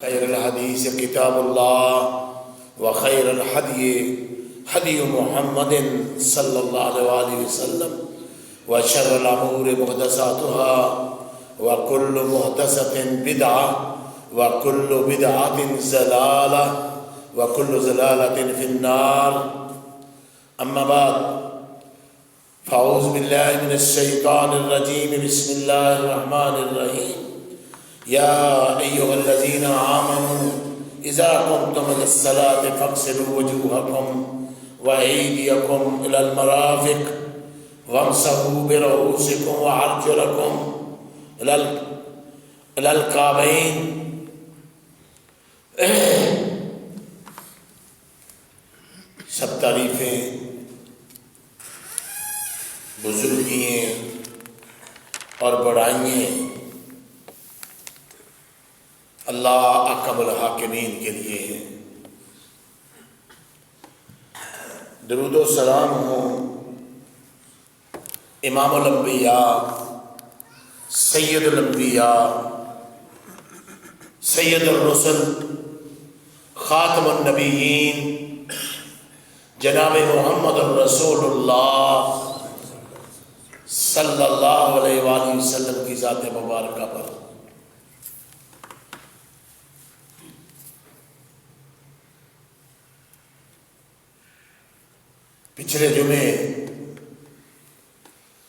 خير الحديث كتاب الله وخير الهدي هدي محمد صلى الله عليه وسلم وشر الأمور محدثاتها وكل محدثة بدعة وكل بدعة ضلالة وكل ضلالة في النار. أما بعد فأعوذ بالله من الشيطان الرجيم. بسم الله الرحمن الرحيم. يا أيها الذين آمنوا إذا قمتم إلى الصلاة فاغسلوا وجوهكم وأيديكم إلى المرافق وامسحوا برؤوسكم وأرجلكم إلى الكعبين. سب تعریفیں بزرگیاں اور بڑائیاں اللہ احکم الحاکمین کے لیے ہیں. درود و سلام ہو امام الانبیاء سید الانبیاء سید الرسل خاتم النبیین جناب محمد الرسول اللہ صلی اللہ علیہ وآلہ وسلم کی ذات مبارکہ پر. پچھلے جمعے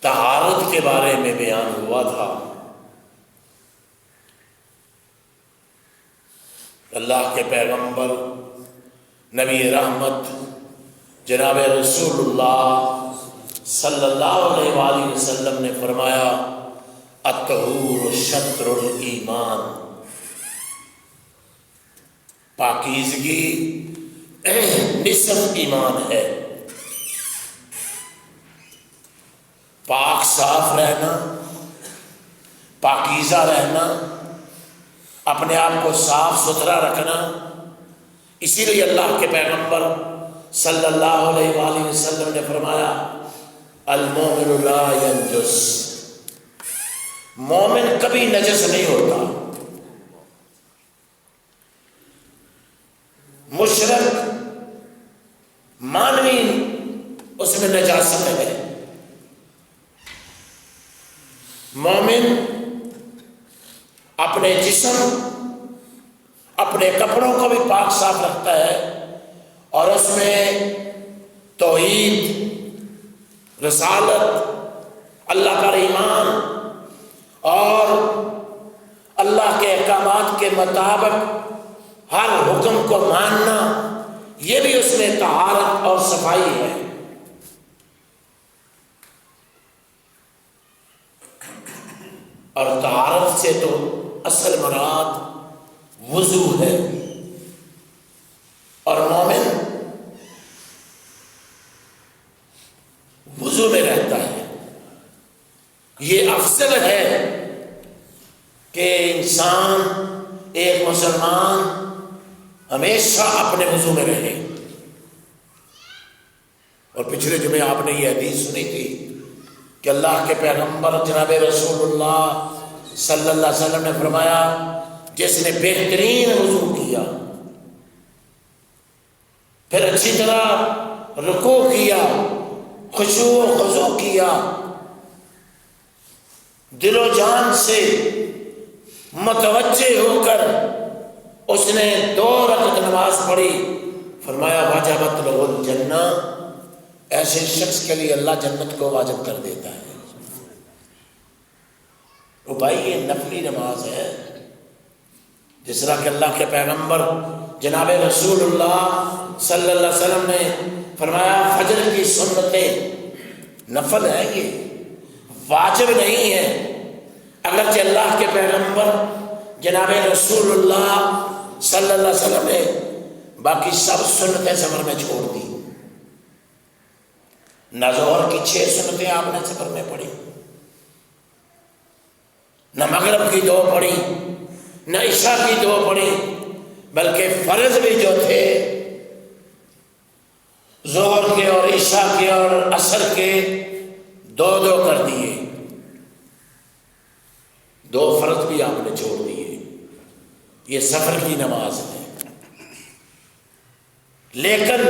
طہارت کے بارے میں بیان ہوا تھا. اللہ کے پیغمبر نبی رحمت جناب رسول اللہ صلی اللہ علیہ وآلہ وسلم نے فرمایا الطہور شطر الایمان. پاکیزگی نصف ایمان ہے. پاک صاف رہنا، پاکیزہ رہنا، اپنے آپ کو صاف ستھرا رکھنا. اسی لیے اللہ کے پیغمبر صلی اللہ علیہ وآلہ وسلم نے فرمایا المومن لا ینجس. مومن کبھی نجس نہیں ہوتا. مشرک مانوی اس میں نجاست ہے. مومن اپنے جسم اپنے کپڑوں کو بھی پاک صاف رکھتا ہے اور اس میں توحید، رسالت، اللہ کا ایمان اور اللہ کے احکامات کے مطابق ہر حکم کو ماننا، یہ بھی اس میں طہارت اور صفائی ہے. اور طہارت سے تو اصل مراد وضو ہے. اور مومن وضو میں رہتا ہے. یہ افضل ہے کہ انسان ایک مسلمان ہمیشہ اپنے وضو میں رہے. اور پچھلے جمعے آپ نے یہ حدیث سنی تھی کہ اللہ کے پیغمبر جناب رسول اللہ صلی اللہ علیہ وسلم نے فرمایا جس نے بہترین وضو کیا، پھر اچھی طرح رکوع کیا، خشوع و خضوع کیا، دل و جان سے متوجہ ہو کر اس نے 2 رکعت نماز پڑھی، فرمایا وجبت لہ الجنہ. ایسے شخص کے لیے اللہ جنت کو واجب کر دیتا ہے. وہ بھائی یہ نفلی نماز ہے. جس طرح کہ اللہ کے پیغمبر جناب رسول اللہ صلی اللہ علیہ وسلم نے فرمایا فجر کی سنتیں نفل ہے، یہ واجب نہیں ہے. اگرچہ اللہ کے پیغمبر جناب رسول اللہ صلی اللہ علیہ وسلم نے باقی سب سنتیں سفر میں چھوڑ دی. نہ ظہر کی 6 سنتیں آپ نے سفر میں پڑھی، نہ مغرب کی 2 پڑھی، نہ عشاء کی 2 پڑھی، بلکہ فرض بھی جو تھے ظہر کے اور عشاء کے اور عصر کے 2 کر دیے. 2 فرض بھی آپ نے چھوڑ دیے. یہ سفر کی نماز ہے، لیکن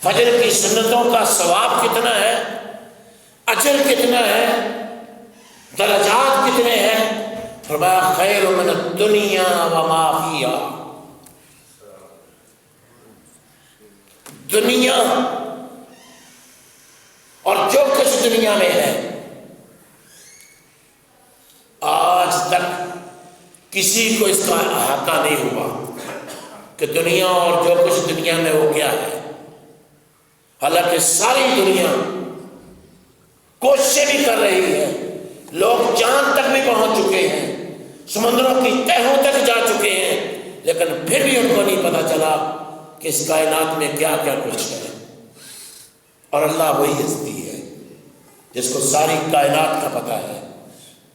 فجر کی سنتوں کا ثواب کتنا ہے، اجر کتنا ہے، درجات کتنے ہیں؟ فرمایا خیر من الدنیا وما فیہا، دنیا اور جو کچھ دنیا میں ہے، آج تک کسی کو اس کا احاطہ نہیں ہوا کہ دنیا اور جو کچھ دنیا میں وہ کیا ہے۔ حالانکہ ساری دنیا کوششیں بھی کر رہی ہے، لوگ چاند تک بھی پہنچ چکے ہیں، سمندروں کی تہوں تک جا چکے ہیں، لیکن پھر بھی ان کو نہیں پتا چلا کہ اس کائنات میں کیا کیا کچھ ہے۔ اور اللہ وہی ہستی ہے جس کو ساری کائنات کا پتہ ہے،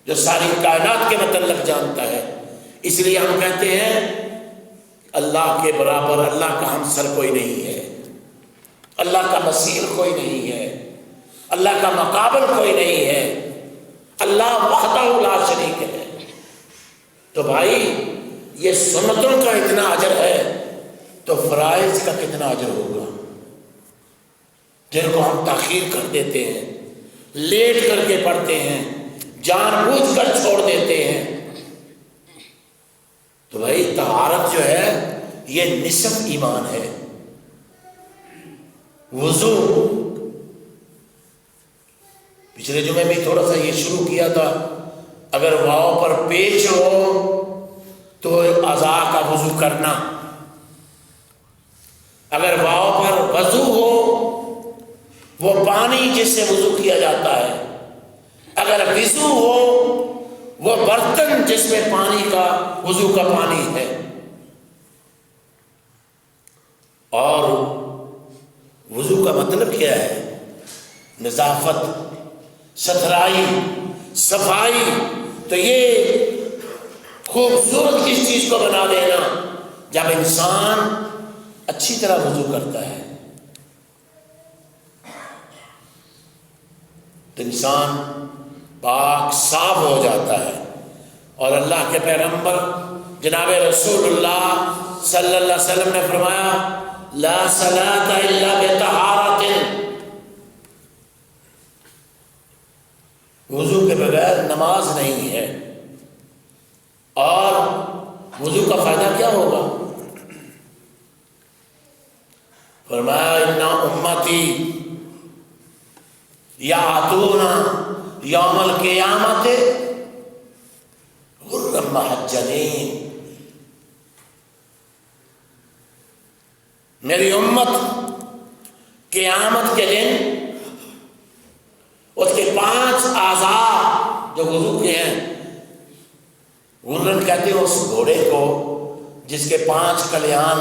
جو ساری کائنات کے متعلق جانتا ہے۔ اس لیے ہم کہتے ہیں اللہ کے برابر، اللہ کا ہمسر کوئی نہیں ہے، اللہ کا مثیل کوئی نہیں ہے، اللہ کا مقابل کوئی نہیں ہے، اللہ وحدہ لا شریک ہے۔ تو بھائی یہ سنتوں کا اتنا اجر ہے تو فرائض کا کتنا اجر ہوگا، جن کو ہم تاخیر کر دیتے ہیں، لیٹ کر کے پڑھتے ہیں، جان بوجھ کر چھوڑ دیتے ہیں۔ تو بھائی طہارت جو ہے یہ نصف ایمان ہے۔ وضو پچھلے جمعے میں تھوڑا سا یہ شروع کیا تھا، اگر واؤ پر پیچ ہو تو اعضاء کا وضو کرنا، اگر واؤ پر وضو ہو وہ پانی جس سے وضو کیا جاتا ہے، اگر وضو ہو وہ برتن جس میں پانی کا وضو کا پانی ہے۔ اور وضو کا مطلب کیا ہے؟ نظافت، ستھرائی، صفائی۔ تو یہ خوبصورت کس چیز کو بنا دینا جب انسان اچھی طرح وضو کرتا ہے تو انسان پاک صاف ہو جاتا ہے۔ اور اللہ کے پیغمبر جناب رسول اللہ صلی اللہ علیہ وسلم نے فرمایا لا صلاۃ الا بطہارۃ، وضو کے بغیر نماز نہیں ہے۔ اور وضو کا فائدہ کیا ہوگا؟ فرمایا ان امتی یاتون یوم القیامت غرا محجلین، میری امت قیامت کے دن اس کے 5 اعضاء جو وضو کے ہیں، غرن کہتے ہیں اس گھوڑے کو جس کے 5 کلیان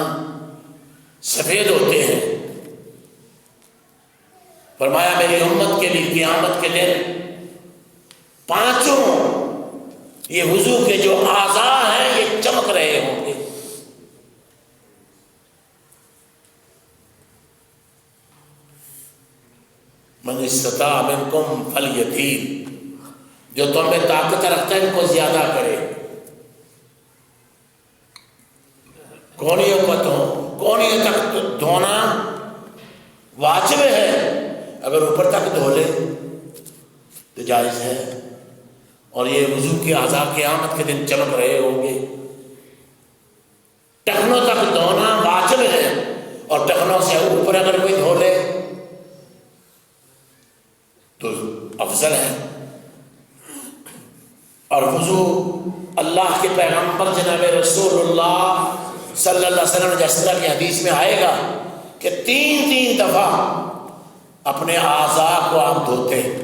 سفید ہوتے ہیں۔ فرمایا میری امت کے لیے قیامت کے دن 5 یہ وضو کے جو اعضاء ہیں یہ چمک رہے ہوں گے۔ من استطاع منکم فلیطیل، جو تم میں طاقت رکھتا ہے ان کو زیادہ کرے۔ کونیوں تک دھونا واجب ہے، اگر اوپر تک دھو لے تو جائز ہے۔ اور یہ وضو کے اعضاء قیامت کے دن چمک رہے ہوں گے۔ ٹخنوں تک دھونا واجب ہے، اور ٹخنوں سے اوپر اگر کوئی دھو لے تو افضل ہے۔ اور وضو اللہ کے پیغمبر جناب رسول اللہ صلی اللہ علیہ وسلم جس طرح کی حدیث میں آئے گا کہ 3 دفعہ اپنے اعضاء کو آپ دھوتے ہیں۔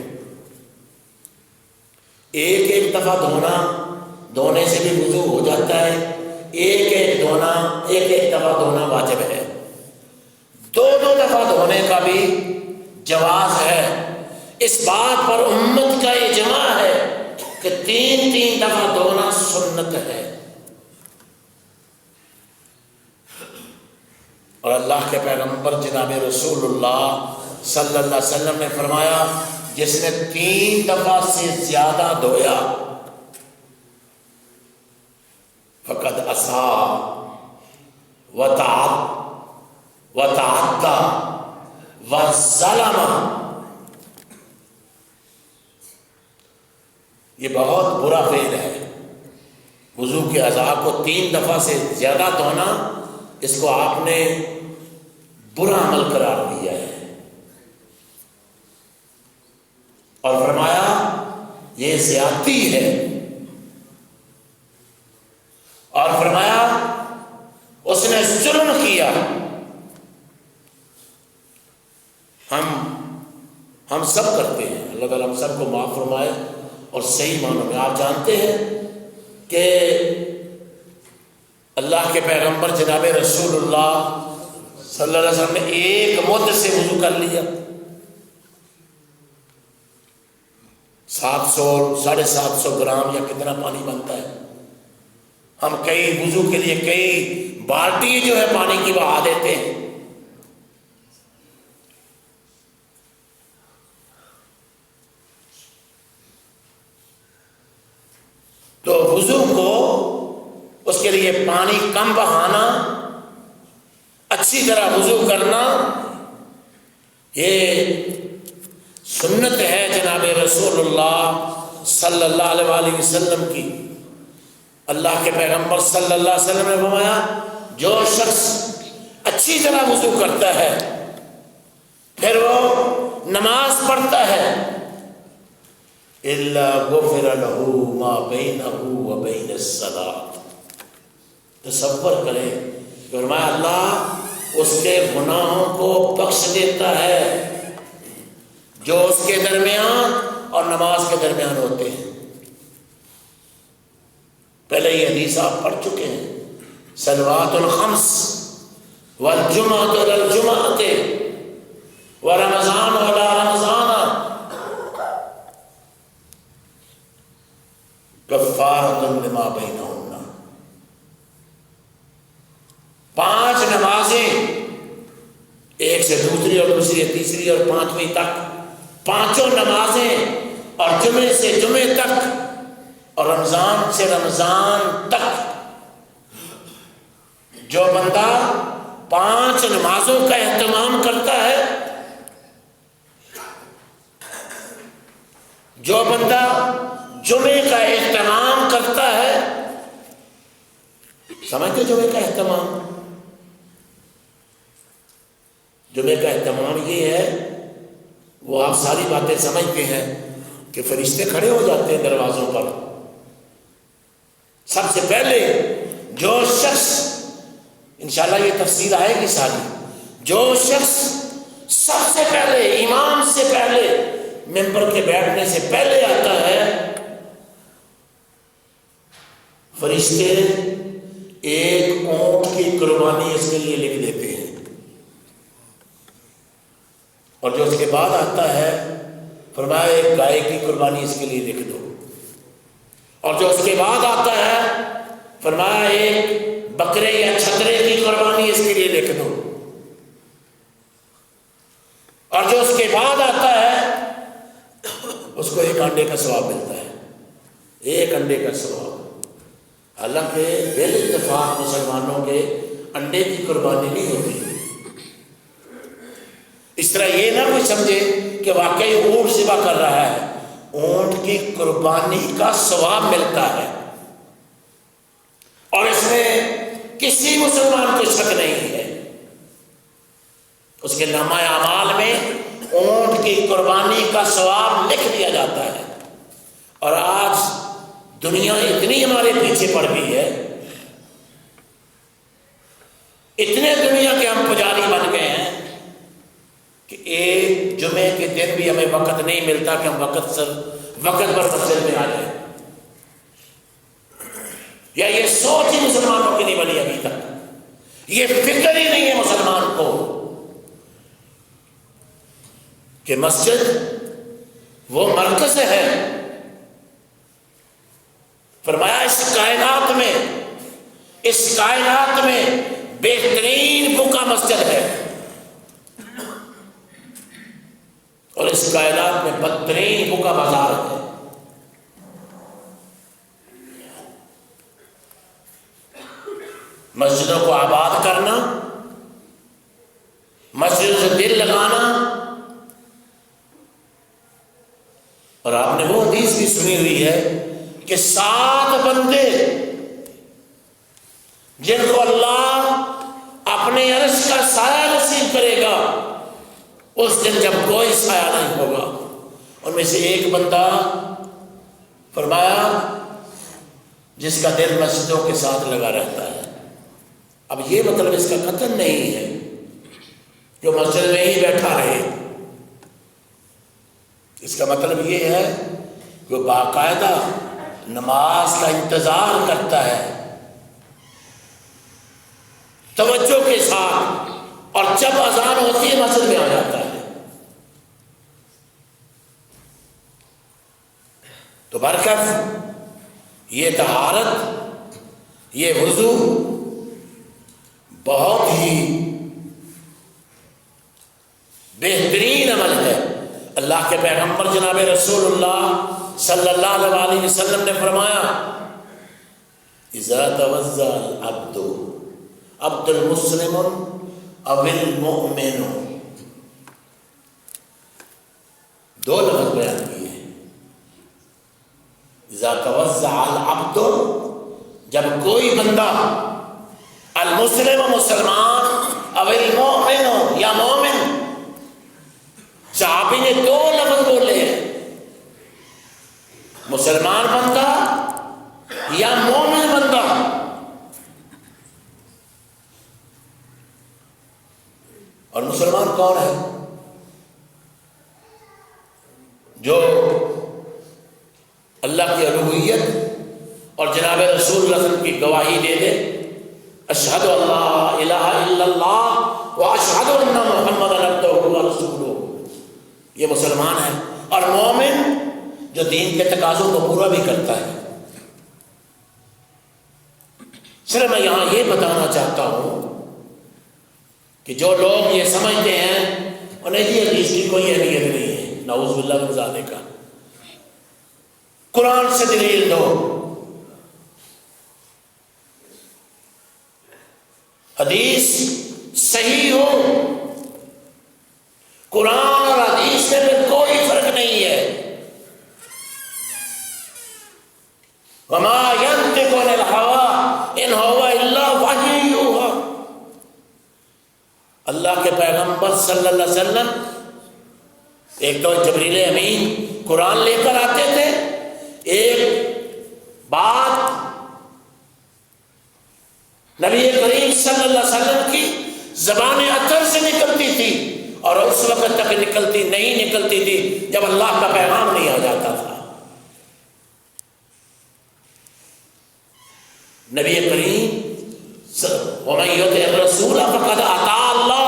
ایک دفعہ دھونے سے بھی وضو ہو جاتا ہے، ایک دفعہ دھونا واجب ہے۔ 2 دفعہ دھونے کا بھی جواز ہے۔ اس بات پر امت کا اجماع ہے کہ 3 دفعہ دھونا سنت ہے۔ اور اللہ کے پیغمبر جناب رسول اللہ صلی اللہ علیہ وسلم نے فرمایا جس نے 3 دفعہ سے زیادہ دھویا فقد عصا وتعدى وظلم. یہ بہت برا فعل ہے. وضو کے اعضاء کو 3 دفعہ سے زیادہ دھونا، اس کو آپ نے برا عمل قرار دیا ہے. اور فرمایا یہ زیادتی ہے. اور فرمایا اس نے ظلم کیا. ہم سب کرتے ہیں. اللہ تعالیٰ ہم سب کو معاف فرمائے اور صحیح معنوں میں. آپ جانتے ہیں کہ اللہ کے پیغمبر جناب رسول اللہ صلی اللہ علیہ وسلم نے ایک مد سے وضو کر لیا. 700-750 گرام یا کتنا پانی بنتا ہے. ہم کئی وضو کے لیے کئی بالٹی جو ہے پانی کی بہا دیتے ہیں. تو وضو کو اس کے لیے پانی کم بہانا، اچھی طرح وضو کرنا، یہ سنت ہے جناب رسول اللہ صلی اللہ علیہ وسلم کی. اللہ کے پیغمبر صلی اللہ علیہ وسلم نے فرمایا جو شخص اچھی طرح وضو کرتا ہے پھر وہ نماز پڑھتا ہے الا غفر له ما بینه وبین الصلاۃ. تصور کریں کہ فرمایا اللہ اس کے گناہوں کو بخش دیتا ہے جو اس کے درمیان اور نماز کے درمیان ہوتے ہیں. پہلے یہ حدیث آپ پڑھ چکے ہیں. صلوات الخمس والجمعۃ الی الجمعۃ ورمضان الی رمضان کفارۃ لما بینہن. 5 نمازیں، ایک سے دوسری اور دوسری تیسری اور 5ویں تک، 5 نمازیں، اور جمعے سے جمعے تک اور رمضان سے رمضان تک. جو بندہ 5 نمازوں کا اہتمام کرتا ہے، جو بندہ جمعے کا اہتمام کرتا ہے، سمجھتے جمعے کا اہتمام؟ جمعے کا اہتمام یہ ہے، وہ آپ ساری باتیں سمجھتے ہیں کہ فرشتے کھڑے ہو جاتے ہیں دروازوں پر. سب سے پہلے جو شخص، انشاءاللہ یہ تفصیل آئے گی ساری، جو شخص سب سے پہلے امام سے پہلے ممبر کے بیٹھنے سے پہلے آتا ہے، فرشتے ایک اونٹ کی قربانی اس کے لیے لکھ دیتے ہیں. اور جو اس کے بعد آتا ہے فرمایا ایک گائے کی قربانی اس کے لیے لکھ دو. اور جو اس کے بعد آتا ہے فرمایا ایک بکرے یا چھترے کی قربانی اس کے لیے لکھ دو. اور جو اس کے بعد آتا ہے اس کو 1 انڈے کا ثواب ملتا ہے. 1 انڈے کا ثواب. حالانکہ بال اتفاق مسلمانوں کے انڈے کی قربانی نہیں ہوتی. اس طرح یہ نہ کوئی سمجھے کہ واقعی اونٹ ذبح کر رہا ہے. اونٹ کی قربانی کا ثواب ملتا ہے اور اس میں کسی مسلمان کو شک نہیں ہے. اس کے نامہ اعمال میں اونٹ کی قربانی کا ثواب لکھ دیا جاتا ہے. اور آج دنیا اتنی ہمارے پیچھے پڑ گئی ہے، اتنے دنیا کے ہم پجاری بن گئے ہیں کہ ایک جمعے کے دن بھی ہمیں وقت نہیں ملتا کہ ہم وقت پر مسجد میں آ جائیں. یا یہ سوچ ہی مسلمانوں کی نہیں بنی ابھی تک، یہ فکر ہی نہیں ہے مسلمان کو کہ مسجد وہ مرکز ہے. فرمایا اس کائنات میں بہترین بقعہ مسجد ہے اور اس کائنات میں بدترین بقعہ بازار ہے. مسجدوں کو آباد کرنا، مسجدوں سے دل لگانا. اور آپ نے وہ حدیث بھی سنی ہوئی ہے کہ 7 بندے جن کو اللہ اپنے عرش کا سایہ نصیب کرے گا اس دن جب کوئی سایہ نہیں ہوگا. ان میں سے ایک بندہ فرمایا جس کا دل مسجدوں کے ساتھ لگا رہتا ہے. اب یہ مطلب اس کا قطن نہیں ہے جو مسجد میں ہی بیٹھا رہے. اس کا مطلب یہ ہے کہ باقاعدہ نماز کا انتظار کرتا ہے توجہ کے ساتھ، اور جب اذان ہوتی ہے مسجد میں آ جاتا ہے. تو برکت یہ طہارت، یہ وضو بہت ہی بہترین عمل ہے. اللہ کے پیغمبر جناب رسول اللہ صلی اللہ علیہ وسلم نے فرمایا اذا توضأ العبد عبد المسلم او المؤمن، 2 لفظ بیان کیے ہیں. اذا توضأ العبد، جب کوئی بندہ، المسلم مسلمان، او المؤمن یا مومن. صحابی نے 2 لفظ بولے ہیں، مسلمان بندہ یا مومن بندہ. اور مسلمان کون ہے؟ جو اللہ کی الوہیت اور جناب رسول اللہ صلی اللہ علیہ وسلم کی گواہی دے دے، اشہد ان لا الہ الا اللہ و اشہد ان محمد عبدہ و رسولہ، یہ مسلمان ہے. اور مومن جو دین کے تقاضوں کو پورا بھی کرتا ہے. صرف میں یہاں یہ بتانا چاہتا ہوں کہ جو لوگ یہ سمجھتے ہیں انہیں جی حدیث کی کوئی اہمیت نہیں ہے، نعوذ باللہ من ذالک، قرآن سے دلیل دو. حدیث صحیح ہو، قرآن اور حدیث میں کوئی فرق نہیں ہے. وما ينطق عن الهوى ان هو الا وحی یوحی. اللہ کے پیغمبر صلی اللہ علیہ وسلم ایک تو جبریل امین قرآن لے کر آتے تھے، ایک بات نبی کریم صلی اللہ علیہ وسلم کی زبان اطہر سے نکلتی تھی، اور اس وقت تک نہیں نکلتی تھی جب اللہ کا پیغام نہیں آ جاتا تھا. نبی کریم وَمَن يُطِعِ الرَّسُولَ فَقَدْ أَطَاعَ اللَّهَ،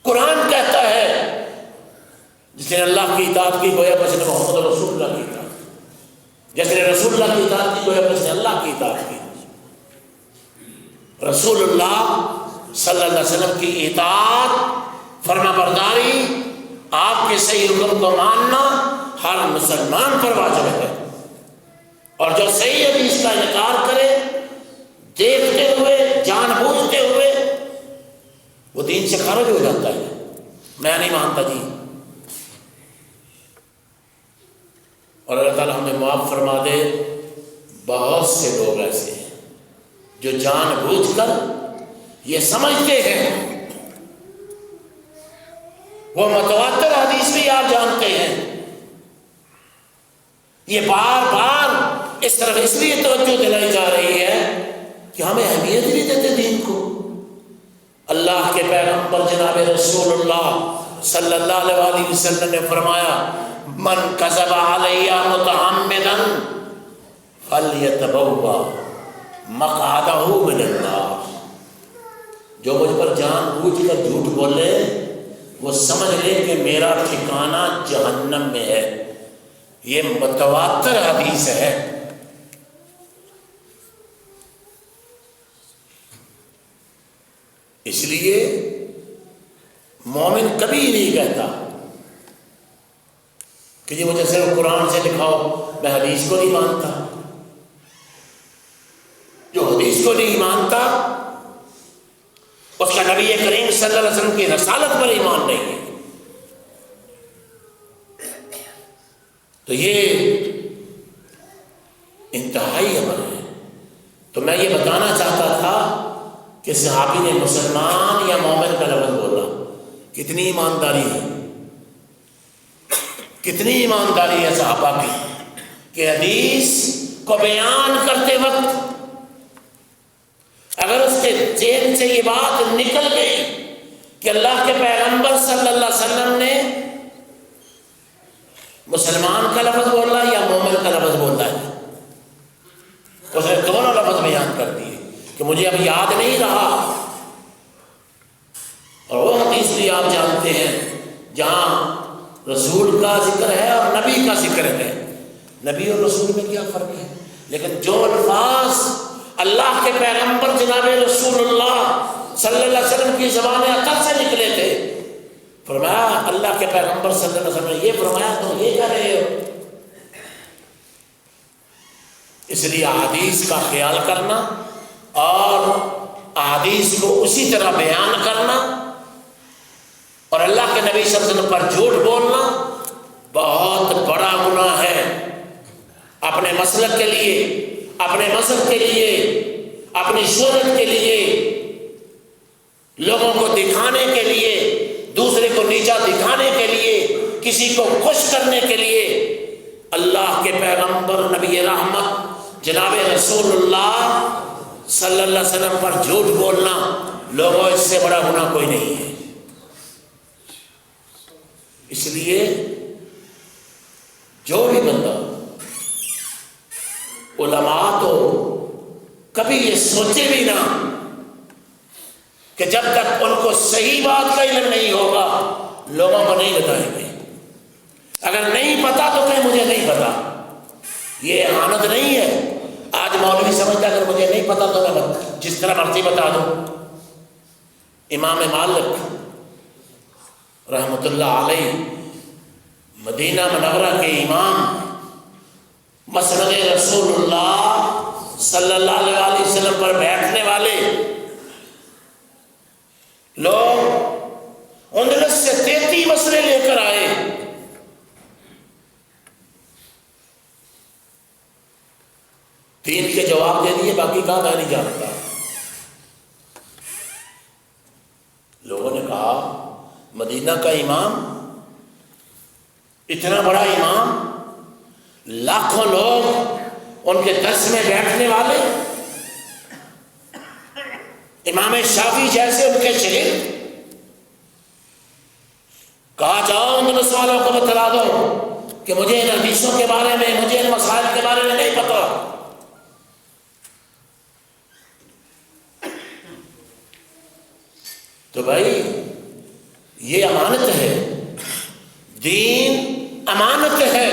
قرآن کہتا ہے جس نے اللہ کی اطاعت کی گویا بس نے محمد رسول اللہ کی اطاعت، جس نے رسول اللہ کی اطاعت کی گویا بس نے اللہ کی اطاعت کی. رسول اللہ صلی اللہ علیہ وسلم کی اطاعت، فرما برداری، آپ کے صحیح حکم کو ماننا ہر مسلمان پر واجب ہے. اور جو صحیح حدیث کا انکار کرے دیکھتے ہوئے، جان بوجھتے ہوئے، وہ دین سے خارج ہو جاتا ہے. میں نہیں مانتا جی. اور اللہ تعالیٰ ہمیں معاف فرما دے. بہت سے لوگ ایسے ہیں جو جان بوجھ کر یہ سمجھتے ہیں، وہ متواتر حدیث بھی آپ جانتے ہیں، یہ بار بار اس طرف اس لیے توجہ دلائی جا رہی ہے کہ ہمیں اہمیت نہیں دیتے دین کو. اللہ کے پیغمبر جناب رسول اللہ صلی اللہ علیہ وسلم نے فرمایا من کذب علی متعمدا فلیتبوأ مقعدہ من النار. جو مجھ پر جان بوجھ کر جھوٹ بولے وہ سمجھ لے کہ میرا ٹھکانہ جہنم میں ہے. یہ متواتر حدیث ہے. اس لیے مومن کبھی نہیں کہتا کہ یہ مجھے صرف قرآن سے دکھاؤ، میں حدیث کو نہیں مانتا. جو حدیث اس کو نہیں مانتا اس کا نبی کریم صلی اللہ علیہ وسلم کی رسالت پر ایمان نہیں ہے. تو یہ انتہائی عمل ہے. تو میں یہ بتانا چاہتا تھا کہ صحابی نے مسلمان یا مومن کا لفظ بولا. کتنی ایمانداری ہے, کتنی ایمانداری ہے صحابہ کی کہ حدیث کو بیان کرتے وقت اگر اس کے ذہن سے یہ بات نکل گئی کہ اللہ کے پیغمبر صلی اللہ علیہ وسلم نے مسلمان کا لفظ بولا یا مومن کا لفظ بولا ہے, اس نے دونوں لفظ بیان کر دیے کہ مجھے اب یاد نہیں رہا. اور وہ حدیث بھی آپ جانتے ہیں جہاں رسول کا ذکر ہے اور نبی کا ذکر ہے. نبی اور رسول میں کیا فرق ہے؟ لیکن جو الفاظ اللہ کے پیغمبر جناب رسول اللہ صلی اللہ علیہ وسلم کی زبان عطا سے نکلے تھے, فرمایا اللہ کے پیغمبر صلی اللہ علیہ وسلم نے یہ فرمایا تو یہ کہہ رہے ہو. اس لیے احادیث کا خیال کرنا اور احادیث کو اسی طرح بیان کرنا اور اللہ کے نبی صلی اللہ علیہ وسلم پر جھوٹ بولنا بہت بڑا گناہ ہے. اپنے مسلک کے لیے, اپنے مذہب کے لیے, اپنی شہرت کے لیے, لوگوں کو دکھانے کے لیے, دوسرے کو نیچا دکھانے کے لیے, کسی کو خوش کرنے کے لیے اللہ کے پیغمبر نبی رحمت جناب رسول اللہ صلی اللہ علیہ وسلم پر جھوٹ بولنا لوگوں اس سے بڑا گناہ کوئی نہیں ہے. اس لیے جو بھی بندہ علماء تو کبھی یہ سوچے بھی نہ کہ جب تک ان کو صحیح بات کا علم نہیں ہوگا لوگوں کو نہیں بتائیں گے. اگر نہیں پتا تو کہ مجھے نہیں پتا, یہ اہانت نہیں ہے. آج مولوی سمجھتا اگر مجھے نہیں پتا تو میں جس طرح مرضی بتا دوں. امام مالک رحمۃ اللہ علیہ مدینہ منورہ کے امام, مسند رسول اللہ صلی اللہ علیہ وسلم پر بیٹھنے والے لوگ 19 سے 33 مسئلے لے کر آئے. تین کے جواب دے دیے, باقی کہاں میں نہیں جانتا. لوگوں نے کہا مدینہ کا امام, اتنا بڑا امام, لاکھوں لوگ ان کے درس میں بیٹھنے والے, امام شافعی جیسے ان کے شاگرد, کہا جاؤ ان سوالوں کو بتلا دو کہ مجھے ان حدیثوں کے بارے میں, مجھے ان مسائل کے بارے میں نہیں پتا. تو بھائی یہ امانت ہے, دین امانت ہے.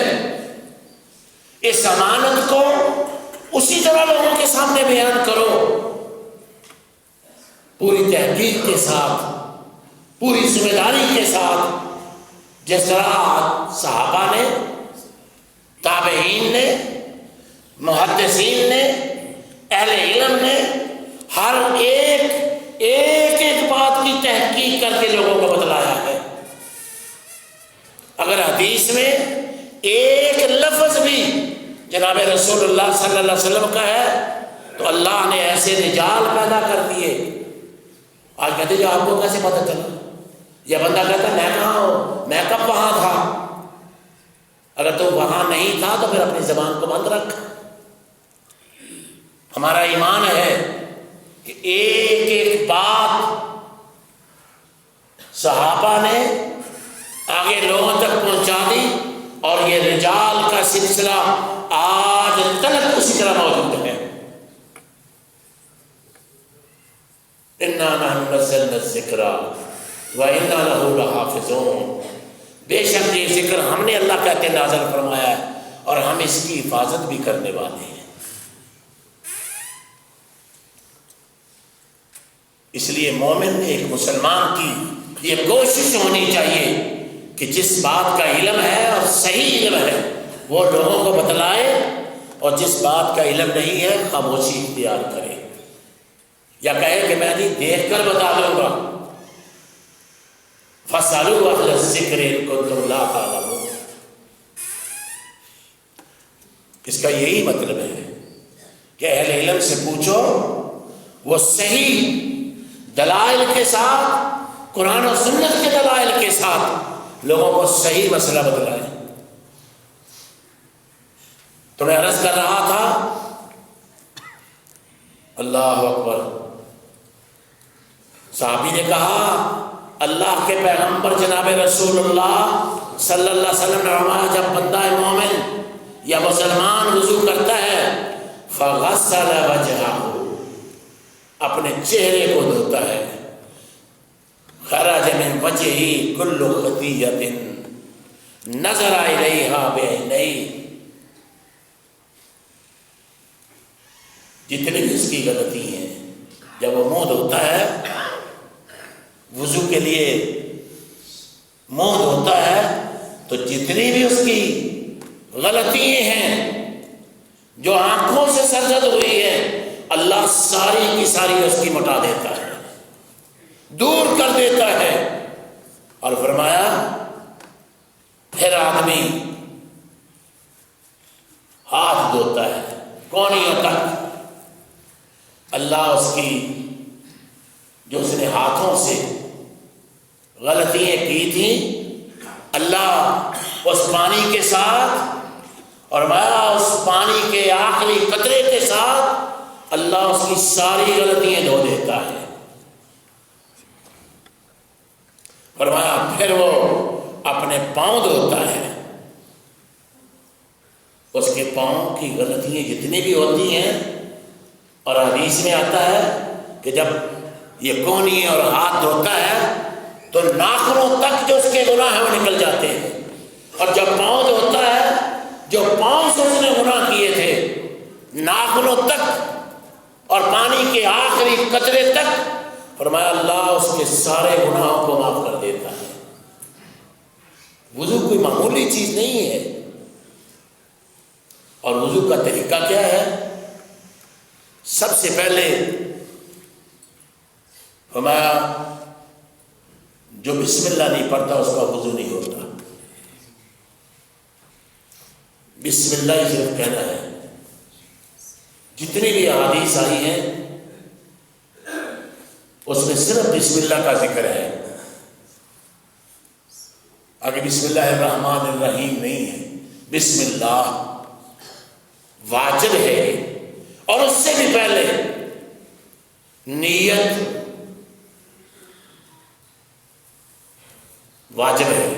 اس امانت کو اسی طرح لوگوں کے سامنے بیان کرو, پوری تحقیق کے ساتھ, پوری ذمہ داری کے ساتھ, جس طرح صحابہ نے, تابعین نے, محدثین نے, اہل علم نے ہر ایک بات کی تحقیق کر کے لوگوں کو بتلایا ہے. اگر حدیث میں ایک لفظ بھی جناب رسول اللہ صلی اللہ علیہ وسلم کا ہے تو اللہ نے ایسے رجال پیدا کر دیے. آج کہتے جو آپ کو کیسے پتہ چلا؟ یہ بندہ کہتا میں کہاں ہوں, میں کب وہاں تھا. اگر تو وہاں نہیں تھا تو پھر اپنی زبان کو بند رکھ. ہمارا ایمان ہے کہ ایک بات صحابہ نے آگے لوگوں تک پہنچا دی اور یہ رجال کا سلسلہ آج تک اسی طرح موجود ہے. اِنَّا نَحْنُ نَزَّلْنَا الذِّكْرَ وَإِنَّا لَهُ لَحَافِظُونَ. بے شک یہ ذکر ہم نے اللہ کہتے نازل فرمایا ہے اور ہم اس کی حفاظت بھی کرنے والے ہیں. اس لیے مومن ایک مسلمان کی یہ کوشش ہونی چاہیے کہ جس بات کا علم ہے اور صحیح علم ہے وہ لوگوں کو بتلائے, اور جس بات کا علم نہیں ہے خاموشی اختیار کرے. یا کہے کہ میں نہیں دیکھ کر بتا دوں گا، فَاسْأَلُوا أَهْلَ الذِّكْرِ إِن كُنتُمْ لَا تَعْلَمُونَ۔ اس کا یہی مطلب ہے کہ اہل علم سے پوچھو، وہ صحیح دلائل کے ساتھ، قرآن و سنت کے دلائل کے ساتھ لوگوں کو صحیح مسئلہ بتلائیں۔ تو میں عرض کر رہا تھا، اللہ اکبر، صحابی نے کہا اللہ کے پیغمبر جناب رسول اللہ صلی اللہ علیہ وسلم نے فرمایا جب بندہ مومن یا مسلمان وضو کرتا ہے فغسل وجہہ، اپنے چہرے کو دھوتا ہے، خرج من وجہہ کل خطیۃ نظر الیہا بعینیہ، جتنی بھی اس کی غلطی ہیں جب وہ منہ دھوتا ہے، وضو کے لیے منہ دھوتا ہے، تو جتنی بھی اس کی غلطی ہیں جو آنکھوں سے سرزد ہوئی ہے، اللہ ساری کی ساری اس کی مٹا دیتا ہے، دور کر دیتا ہے۔ اور فرمایا پھر آدمی ہاتھ دھوتا ہے کونیوں تک، اللہ اس کی جو اس نے ہاتھوں سے غلطیاں کی تھیں، اللہ اس پانی کے ساتھ اور میں اس پانی کے آخری قطرے کے ساتھ اللہ اس کی ساری غلطیاں دھو دیتا ہے۔ فرمایا پھر وہ اپنے پاؤں دھوتا ہے، اس کے پاؤں کی غلطیاں جتنی بھی ہوتی ہیں، اور حدیث میں آتا ہے کہ جب یہ کونی اور ہاتھ دھوتا ہے تو ناخنوں تک جو اس کے گناہ ہیں وہ نکل جاتے ہیں، اور جب پاؤں دھوتا ہے جو پاؤں سے اس نے گناہ کیے تھے ناخنوں تک اور پانی کے آخری قطرے تک، فرمایا اللہ اس کے سارے گناہوں کو معاف کر دیتا ہے۔ وضو کوئی معمولی چیز نہیں ہے۔ اور وضو کا طریقہ کیا ہے؟ سب سے پہلے فرمایا جو بسم اللہ نہیں پڑھتا اس کا وضو نہیں ہوتا، بسم اللہ ہی صرف کہنا ہے۔ جتنی بھی احادیث آئی ہیں اس میں صرف بسم اللہ کا ذکر ہے، آگے بسم اللہ الرحمن الرحیم نہیں ہے، بسم اللہ واجب ہے، اور اس سے بھی پہلے نیت واجب ہے۔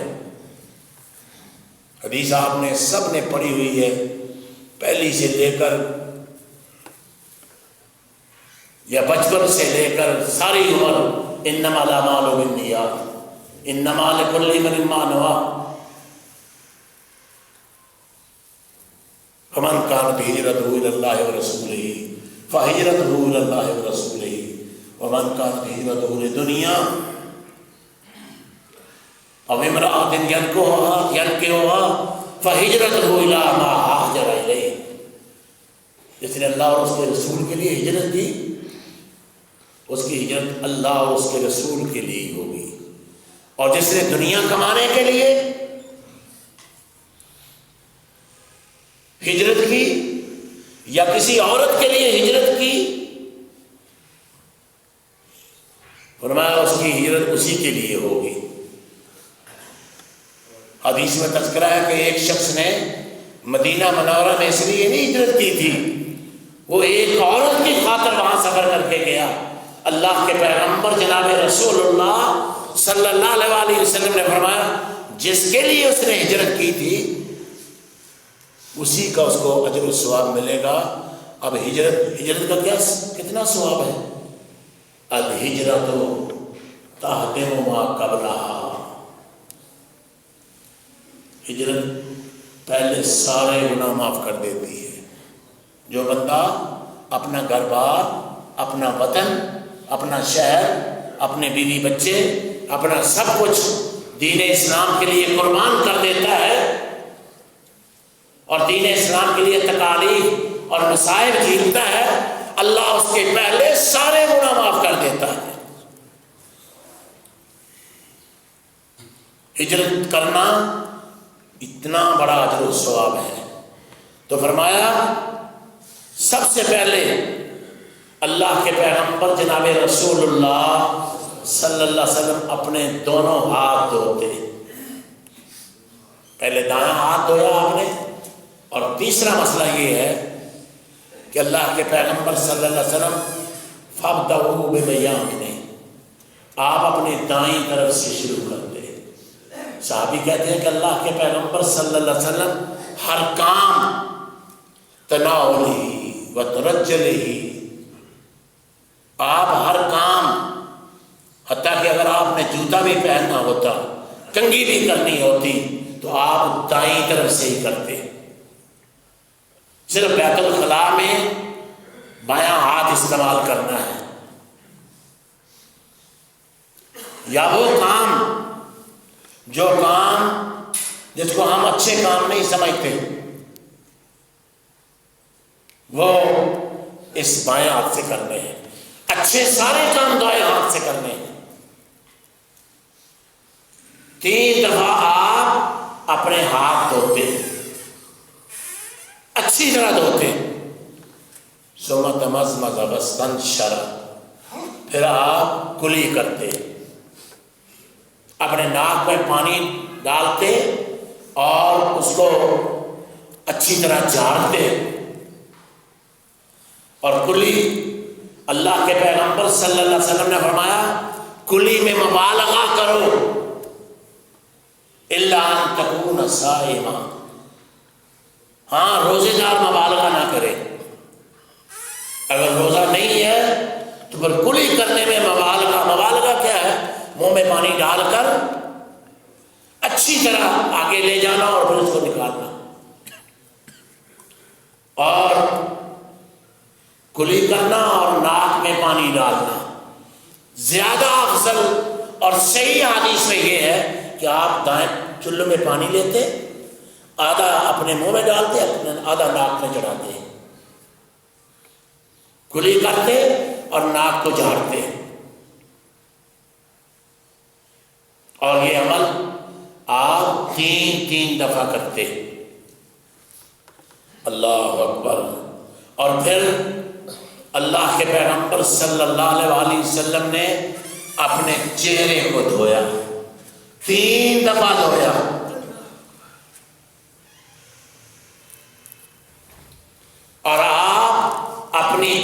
حدیث آپ نے سب نے پڑھی ہوئی ہے، پہلی سے لے کر یا بچپن سے لے کر ساری عمر، انما الاعمال بالنیات انما لکل امرئ ما نوى فمن كانت هجرته الى الله ورسوله فهجرته الى الله ورسوله ومن كانت هجرته لدنيا او امرأة ينكحها فهجرته الى ما هاجر اليه، جس نے اللہ اور اس کے رسول کے لیے ہجرت کی اس کی ہجرت اللہ اور اس کے رسول کے لیے ہوگی، اور جس نے دنیا کمانے کے لیے ہجرت کی یا کسی عورت کے لیے ہجرت کی، فرمایا اس کی ہجرت اسی کے لیے ہوگی۔ حدیث میں تذکرہ ہے کہ ایک شخص نے مدینہ منورہ میں اس لیے نہیں ہجرت کی تھی، وہ ایک عورت کی خاطر وہاں سفر کر کے گیا۔ اللہ کے پیغمبر جناب رسول اللہ صلی اللہ علیہ وسلم نے فرمایا جس کے لیے اس نے ہجرت کی تھی اسی کا اس کو اجر و ثواب ملے گا۔ اب ہجرت کا کتنا ثواب ہے؟ الہجرت تہدم ما قبلہا، ہجرت پہلے سارے گناہ معاف کر دیتی ہے۔ جو بندہ اپنا گھر بار، اپنا وطن، اپنا شہر، اپنے بیوی بچے، اپنا سب کچھ دین اسلام کے لیے قربان کر دیتا ہے اور دین اسلام کے لیے تکالیف اور مصائب جھیلتا ہے، اللہ اس کے پہلے سارے گناہ معاف کر دیتا ہے۔ ہجرت کرنا اتنا بڑا اجر و ثواب ہے، تو فرمایا سب سے پہلے اللہ کے پیغمبر جناب رسول اللہ صلی اللہ علیہ وسلم اپنے دونوں ہاتھ دھوتے، پہلے دایاں ہاتھ دھویا آپ نے، اور تیسرا مسئلہ یہ ہے کہ اللہ کے پیغمبر صلی اللہ علیہ وسلم فابدؤوا بمیامنہ، آپ اپنی دائیں طرف سے شروع کرتے۔ صحابی کہتے ہیں کہ اللہ کے پیغمبر صلی اللہ علیہ وسلم ہر کام تناولی و ترجلی، آپ ہر کام، حتیٰ کہ اگر آپ نے جوتا بھی پہننا ہوتا، کنگھی بھی کرنی ہوتی، تو آپ دائیں طرف سے ہی کرتے۔ صرف بیت الخلاء میں بایاں ہاتھ استعمال کرنا ہے، یا وہ کام جو کام جس کو ہم اچھے کام نہیں سمجھتے وہ اس بائیں ہاتھ سے کرنے ہیں، اچھے سارے کام دائیں ہاتھ سے کرنے ہیں۔ 3 دفعہ آپ اپنے ہاتھ دھوتے، اچھی طرح دھوتے، ثم تمضمض واستنشر، پھر آپ کلی کرتے، اپنے ناک میں پانی ڈالتے اور اس کو اچھی طرح جھاڑتے، اور کلی، اللہ کے پیغمبر صلی اللہ علیہ وسلم نے فرمایا کلی میں مبالغہ کرو، الا ان تکون صائما، ہاں روزے دار مبالغہ نہ کرے، اگر روزہ نہیں ہے تو پھر کلی کرنے میں مبالغہ کیا ہے؟ منہ میں پانی ڈال کر اچھی طرح آگے لے جانا اور پھر اس کو نکالنا، اور کلی کرنا اور ناک میں پانی ڈالنا۔ زیادہ افضل اور صحیح حدیث میں یہ ہے کہ آپ دائیں چلو میں پانی لیتے، آدھا اپنے منہ میں ڈالتے، آدھا ناک میں چڑھاتے، کلی کرتے اور ناک کو جھاڑتے، اور یہ عمل آپ 3 دفعہ کرتے۔ اللہ اکبر۔ اور پھر اللہ کے پیغمبر صلی اللہ علیہ وسلم نے اپنے چہرے کو دھویا، 3 دفعہ دھویا،